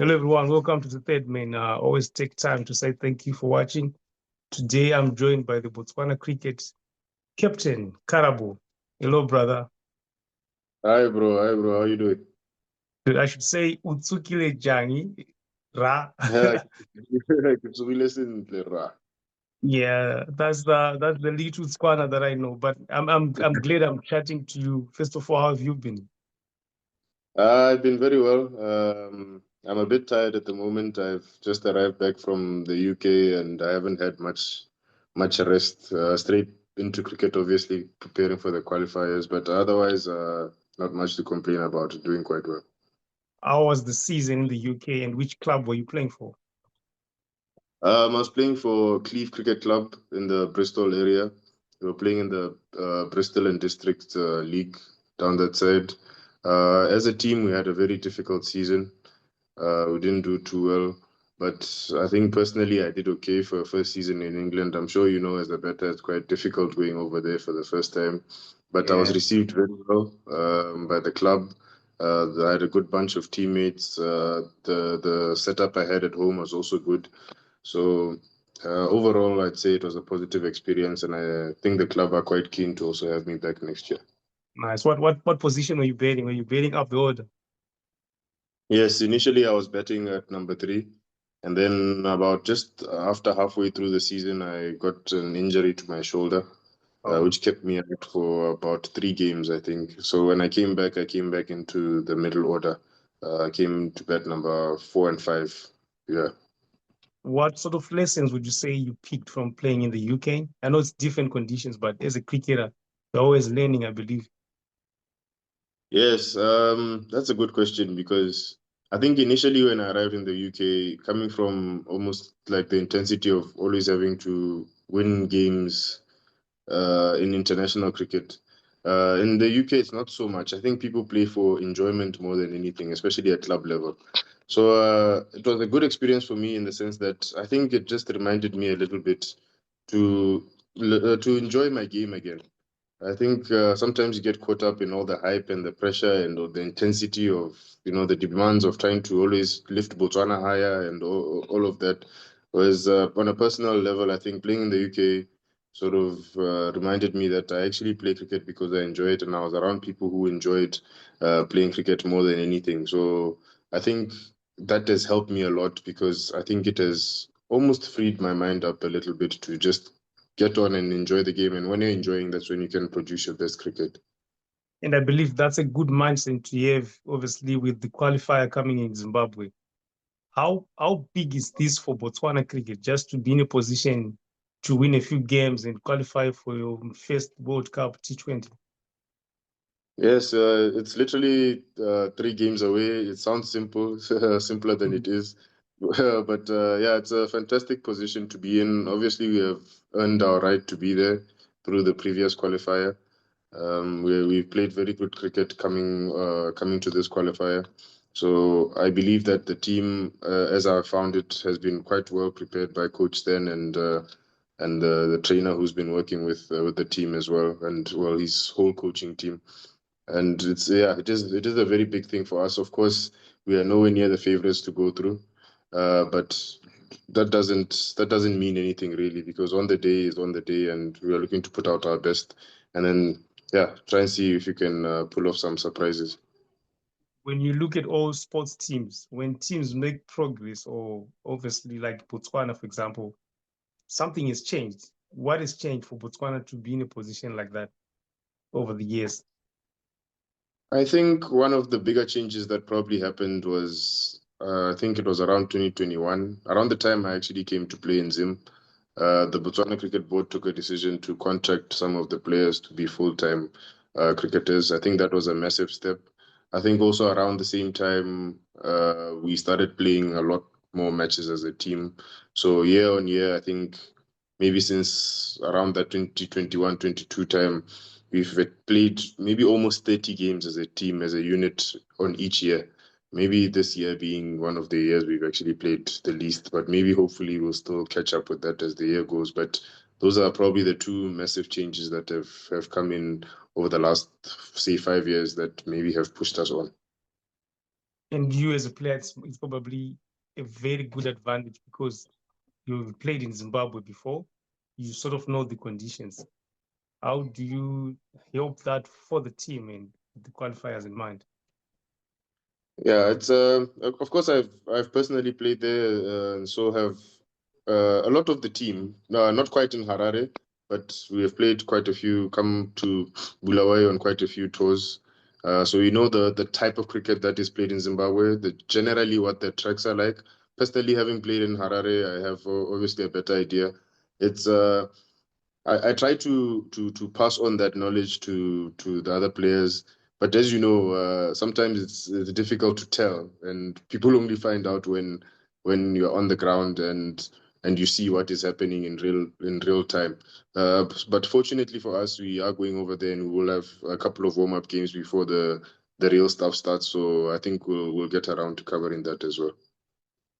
Hello, everyone. Welcome to the third main. Always take time to say thank you for watching. Today, I'm joined by the Botswana cricket captain, Karabo. Hello, brother. Hi, bro. Hi, bro. How you doing? I should say Utsukile Jangi Ra. So we listen, Lera. Yeah, that's the little Botswana that I know. But I'm glad I'm chatting to you. First of all, how have you been? I've been very well. I'm a bit tired at the moment. I've just arrived back from the UK and I haven't had much rest. Straight into cricket, obviously, preparing for the qualifiers, but otherwise, not much to complain about. Doing quite well. How was the season in the UK and which club were you playing for? I was playing for Cleeve Cricket Club in the Bristol area. We were playing in the Bristol and District League down that side. As a team, we had a very difficult season. We didn't do too well, but I think personally I did okay for a first season in England. I'm sure you know as a batter, it's quite difficult going over there for the first time. But I was Yeah. received very well by the club. I had a good bunch of teammates. The setup I had at home was also good. So overall, I'd say it was a positive experience, and I think the club are quite keen to also have me back next year. Nice. What position were you batting? Were you batting up the order? Yes, initially I was batting at number three, and then about just after halfway through the season, I got an injury to my shoulder, Oh, which kept me out for about 3 games, I think. So when I came back into the middle order. I came to bat number 4 and 5. Yeah. what sort of lessons would you say you picked from playing in the UK? I know it's different conditions, but as a cricketer, you're always learning, I believe. Yes, that's a good question because I think initially when I arrived in the UK, coming from almost like the intensity of always having to win games in international cricket. In the UK, it's not so much. I think people play for enjoyment more than anything, especially at club level. So it was a good experience for me in the sense that I think it just reminded me a little bit to to enjoy my game again. I think sometimes you get caught up in all the hype and the pressure and all the intensity of the demands of trying to always lift Botswana higher and all of that. Whereas on a personal level, I think playing in the UK sort of reminded me that I actually play cricket because I enjoy it, and I was around people who enjoyed playing cricket more than anything. So I think that has helped me a lot because I think it has almost freed my mind up a little bit to just get on and enjoy the game. And when you're enjoying, that's when you can produce your best cricket. And I believe that's a good mindset to have, obviously, with the qualifier coming in Zimbabwe. How big is this for Botswana cricket just to be in a position to win a few games and qualify for your first World Cup T20? Yes, it's literally 3 games away. It sounds simple, simpler than it is. But yeah, it's a fantastic position to be in. Obviously, we have earned our right to be there through the previous qualifier. We've played very good cricket coming to this qualifier. So I believe that the team, as I found it, has been quite well prepared by Coach Stan and the trainer who's been working with the team as well, and well, his whole coaching team. And it is a very big thing for us. Of course, we are nowhere near the favorites to go through, but that doesn't mean anything really because on the day is on the day, and we are looking to put out our best, and then yeah, try and see if you can pull off some surprises. When you look at all sports teams, when teams make progress, or obviously like Botswana, for example, something has changed. What has changed for Botswana to be in a position like that over the years? I think one of the bigger changes that probably happened was I think it was around 2021, around the time I actually came to play in Zim. The Botswana Cricket Board took a decision to contract some of the players to be full-time cricketers. I think that was a massive step. I think also around the same time, we started playing a lot more matches as a team. So year on year, I think maybe since around that 2021, 22 time, we've played maybe almost 30 games as a team, as a unit on each year. Maybe this year being one of the years we've actually played the least, but maybe hopefully we'll still catch up with that as the year goes. But those are probably the two massive changes that have come in over the last, say, 5 years that maybe have pushed us on. And you as a player, it's probably a very good advantage because you've played in Zimbabwe before. You sort of know the conditions. How do you help that for the team and the qualifiers in mind? Yeah, it's of course I've personally played there, and so have a lot of the team. No, not quite in Harare, but we have played quite a few. Come to Bulawayo on quite a few tours. So we know the type of cricket that is played in Zimbabwe, generally what the tracks are like. Personally, having played in Harare, I have obviously a better idea. It's I try to pass on that knowledge to the other players, but as you know, sometimes it's difficult to tell, and people only find out when you're on the ground and you see what is happening in real time. But fortunately for us, we are going over there, and we will have a couple of warm-up games before the real stuff starts. So I think we'll get around to covering that as well.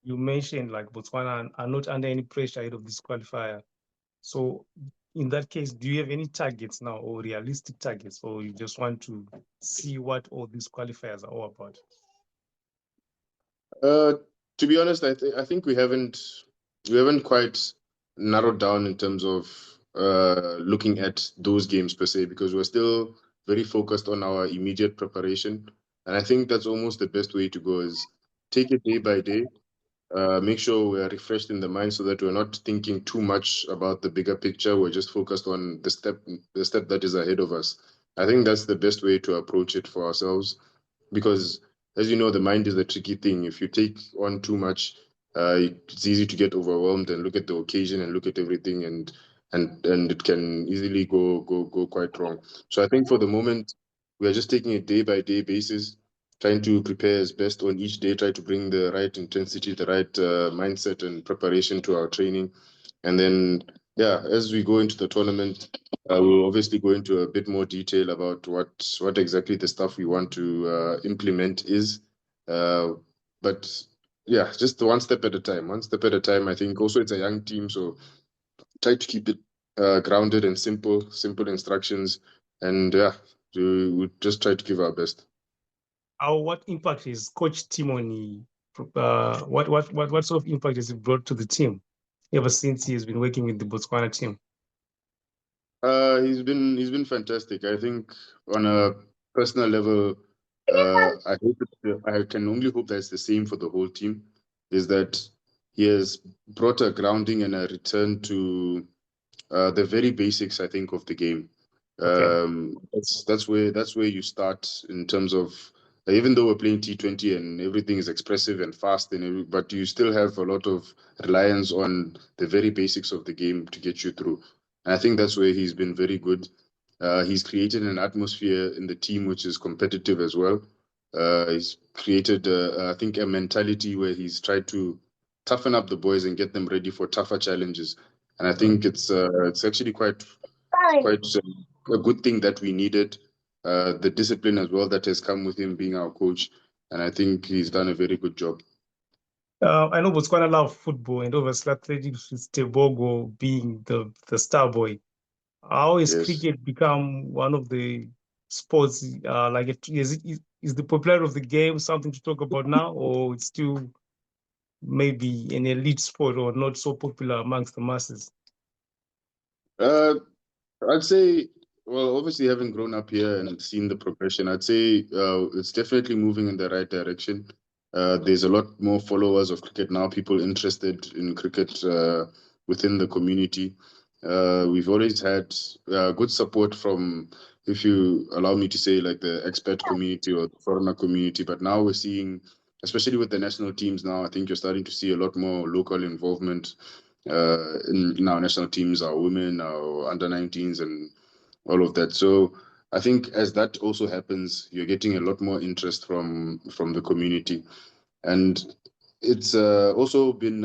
You mentioned like Botswana are not under any pressure ahead of this qualifier. So in that case, do you have any targets now or realistic targets, or you just want to see what all these qualifiers are all about? Uh, to be honest, I think we haven't quite narrowed down in terms of looking at those games per se, because we're still very focused on our immediate preparation. And I think that's almost the best way to go, is take it day by day, make sure we're refreshed in the mind so that we're not thinking too much about the bigger picture. We're just focused on the step that is ahead of us. I think that's the best way to approach it for ourselves, because as you know, the mind is a tricky thing. If you take on too much, it's easy to get overwhelmed and look at the occasion and look at everything, and it can easily go quite wrong. So I think for the moment, we are just taking it day by day basis, trying to prepare as best on each day, try to bring the right intensity, the right mindset and preparation to our training. And then, yeah, as we go into the tournament, we'll obviously go into a bit more detail about what exactly the stuff we want to implement is. Uh, but yeah, just one step at a time, one step at a time. I think also it's a young team, so try to keep it grounded and simple instructions. And yeah, we just try to give our best. What impact is Coach Timoni? What sort of impact has he brought to the team ever since he has been working with the Botswana team? He's been fantastic. I think on a personal level, I can only hope that it's the same for the whole team. Is that he has brought a grounding and a return to the very basics, I think, of the game. Okay. That's where you start in terms of, even though we're playing T20 and everything is expressive and fast, but you still have a lot of reliance on the very basics of the game to get you through. And I think that's where he's been very good. He's created an atmosphere in the team which is competitive as well. He's created, I think, a mentality where he's tried to toughen up the boys and get them ready for tougher challenges. And I think it's actually quite a good thing that we needed. The discipline as well that has come with him being our coach, and I think he's done a very good job. I know Botswana love football, and obviously athletics with Tebogo being the star boy. How has Yes. cricket become one of the sports? Is the popularity of the game something to talk about now, or it's still maybe an elite sport or not so popular amongst the masses? Uh, I'd say, well, obviously having grown up here and seen the progression, I'd say it's definitely moving in the right direction. There's a lot more followers of cricket now, people interested in cricket within the community. We've always had good support from, if you allow me to say, like the expat community or the foreigner community. But now we're seeing, especially with the national teams now, I think you're starting to see a lot more local involvement in our national teams, our women, our under 19s, and all of that. So I think as that also happens, you're getting a lot more interest from the community, and it's also been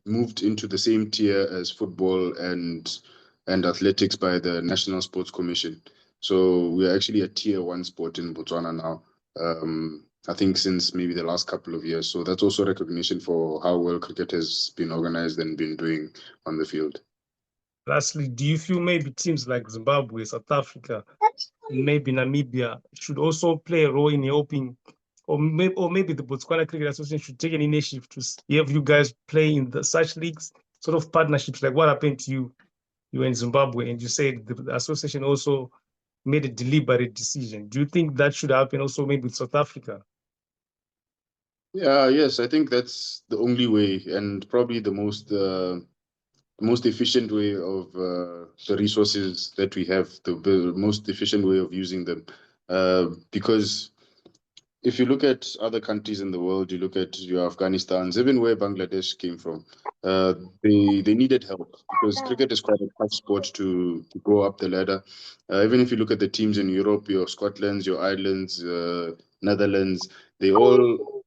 moved into the same tier as football and athletics by the National Sports Commission. So we're actually a tier one sport in Botswana now. I think since maybe the last couple of years. So that's also recognition for how well cricket has been organized and been doing on the field. Lastly, do you feel maybe teams like Zimbabwe, South Africa, and maybe Namibia should also play a role in helping or maybe the Botswana Cricket Association should take an initiative to have you guys play in such leagues, sort of partnerships like what happened to you in Zimbabwe, and you said the association also made a deliberate decision. Do you think that should happen also maybe with South Africa? Yeah, yes, I think that's the only way, and probably the most efficient way of the resources that we have, the most efficient way of using them. Because if you look at other countries in the world, you look at your Afghanistans, even where Bangladesh came from, they needed help because cricket is quite a tough sport to go up the ladder. Even if you look at the teams in Europe, your Scotlands, your Irelands, Netherlands, they all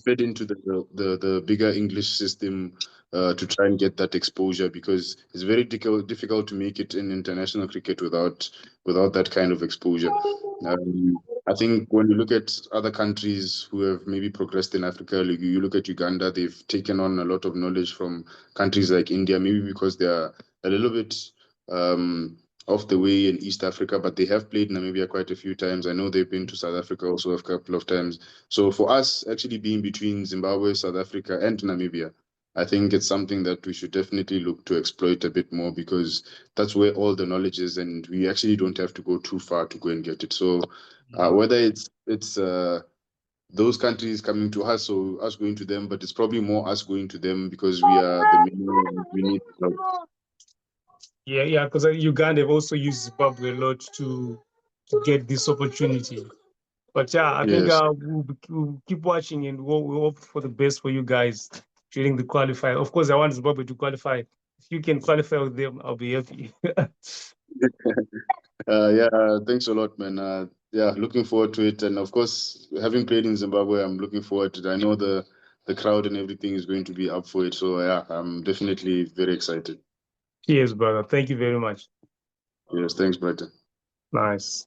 fed into the bigger English system to try and get that exposure because it's very difficult to make it in international cricket without that kind of exposure. I think when you look at other countries who have maybe progressed in Africa, like you look at Uganda, they've taken on a lot of knowledge from countries like India, maybe because they are a little bit off the way in East Africa, but they have played Namibia quite a few times. I know they've been to South Africa also a couple of times. So for us, actually being between Zimbabwe, South Africa, and Namibia, I think it's something that we should definitely look to exploit a bit more because that's where all the knowledge is, and we actually don't have to go too far to go and get it. So whether it's those countries coming to us or us going to them, but it's probably more us going to them because we are the main, we need help. Yeah, because Uganda have also used Zimbabwe a lot to get this opportunity. But yeah, I think Yes. we'll keep watching and we'll hope for the best for you guys during the qualifier. Of course, I want Zimbabwe to qualify. If you can qualify with them, I'll be happy. Yeah, thanks a lot, man. Yeah, looking forward to it. And of course, having played in Zimbabwe, I'm looking forward to it. I know the crowd and everything is going to be up for it. So yeah, I'm definitely very excited. Cheers, brother. Thank you very much. Yes, thanks, Brighton. Nice.